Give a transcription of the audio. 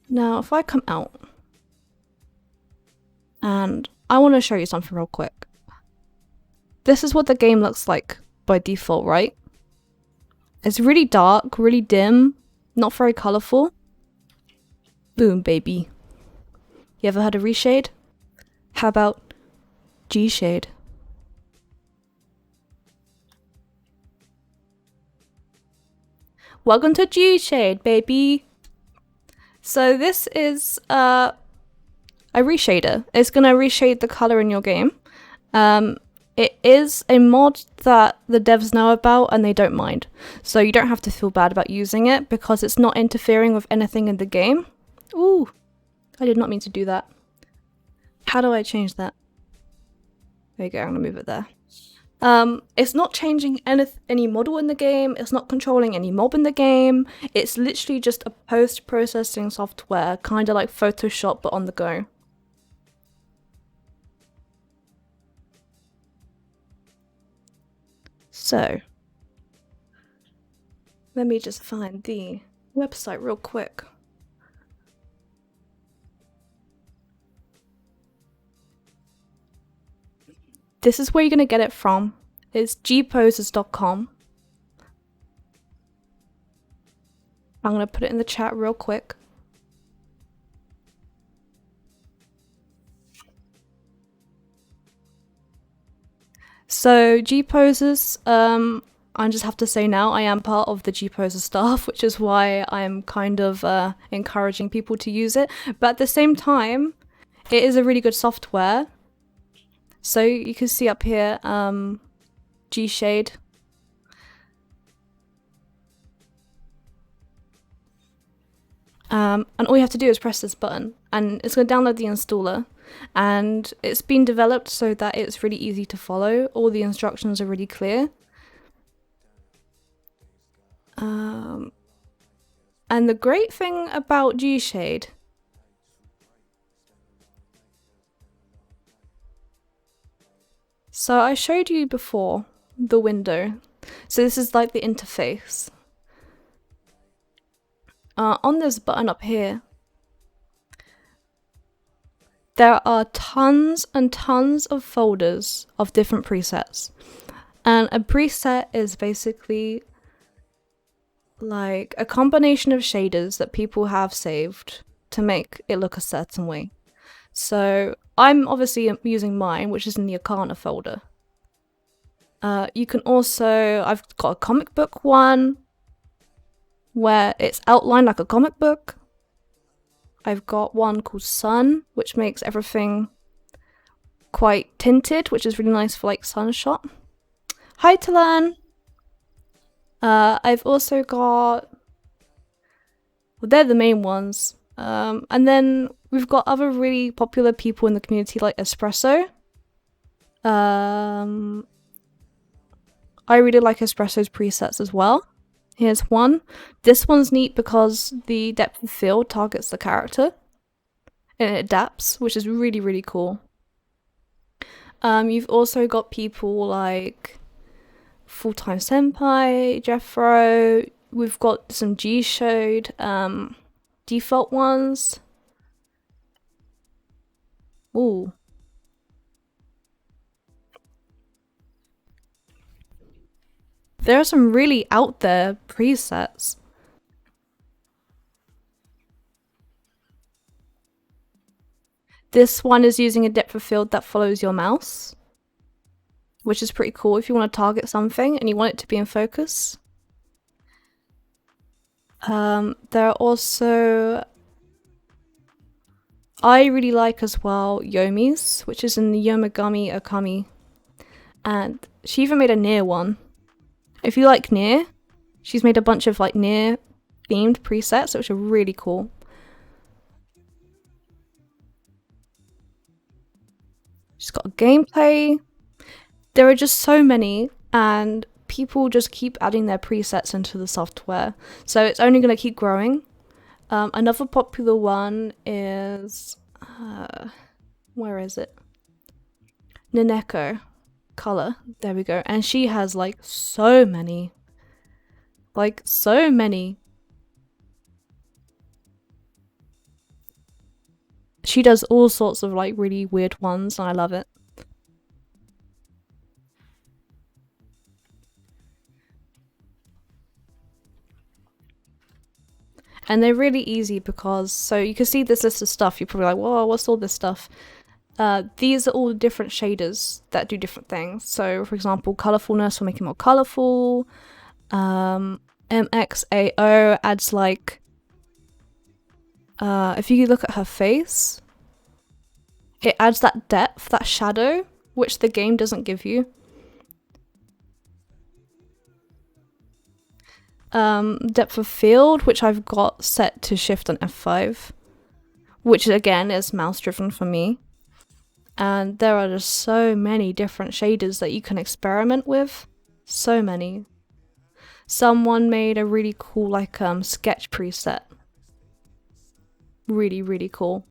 Now, if I come out and I want to show you something real quick. This is what the game looks like by default, right? It's really dark, really dim, not very colorful. Boom, baby. You ever heard of GShade? How about GShade? Welcome to GShade, baby. So this is a reshader. It's gonna reshade the color in your game. It is a mod that the devs know about and they don't mind. So you don't have to feel bad about using it because it's not interfering with anything in the game. Ooh, I did not mean to do that. How do I change that? There you go, I'm gonna move it there. It's not changing any model in the game, it's not controlling any mob in the game, it's literally just a post-processing software, kinda like Photoshop but on the go. So, let me just find the website real quick. This is where you're gonna get it from. It's gposes.com. I'm gonna put it in the chat real quick. So GPoses, I just have to say now, I am part of the GPoses staff, which is why I'm kind of encouraging people to use it. But at the same time, it is a really good software. So you can see up here, GShade. And all you have to do is press this button, and it's going to download the installer. And it's been developed so that it's really easy to follow. All the instructions are really clear. And the great thing about GShade so I showed you before the window. So this is like the interface. On this button up here, there are tons and tons of folders of different presets. And a preset is basically like a combination of shaders that people have saved to make it look a certain way. So I'm obviously using mine, which is in the Arcana folder. You can also, I've got a comic book one where it's outlined like a comic book. I've got one called Sun, which makes everything quite tinted, which is really nice for like sunshot. Hi Talan! I've also got, well, they're the main ones. And then we've got other really popular people in the community like Espresso. I really like Espresso's presets as well. Here's one. This one's neat because the depth of field targets the character and it adapts, which is really, really cool. You've also got people like Full-Time Senpai, Jeffro. We've got some GShade default ones. Ooh. There are some really out there presets. This one is using a depth of field that follows your mouse, which is pretty cool if you want to target something and you want it to be in focus. There are also, I really like as well Yomi's, which is in the Yomagami Okami, and she even made a Nier one. If you like Nier, she's made a bunch of like Nier themed presets, which are really cool. She's got a gameplay. There are just so many, and people just keep adding their presets into the software, so it's only going to keep growing. Another popular one is where is it? Naneko Color. There we go. And she has like so many. she does all sorts of like really weird ones, and I love it. And they're really easy because, so you can see this list of stuff, you're probably like, whoa, what's all this stuff? These are all the different shaders that do different things. So for example, colorfulness will make it more colorful. MXAO adds like, if you look at her face, it adds that depth, that shadow, which the game doesn't give you. Depth of field, which I've got set to shift and F5, which again is mouse driven for me. And there are just so many different shaders that you can experiment with. So many. Someone made a really cool like sketch preset. Really, really cool.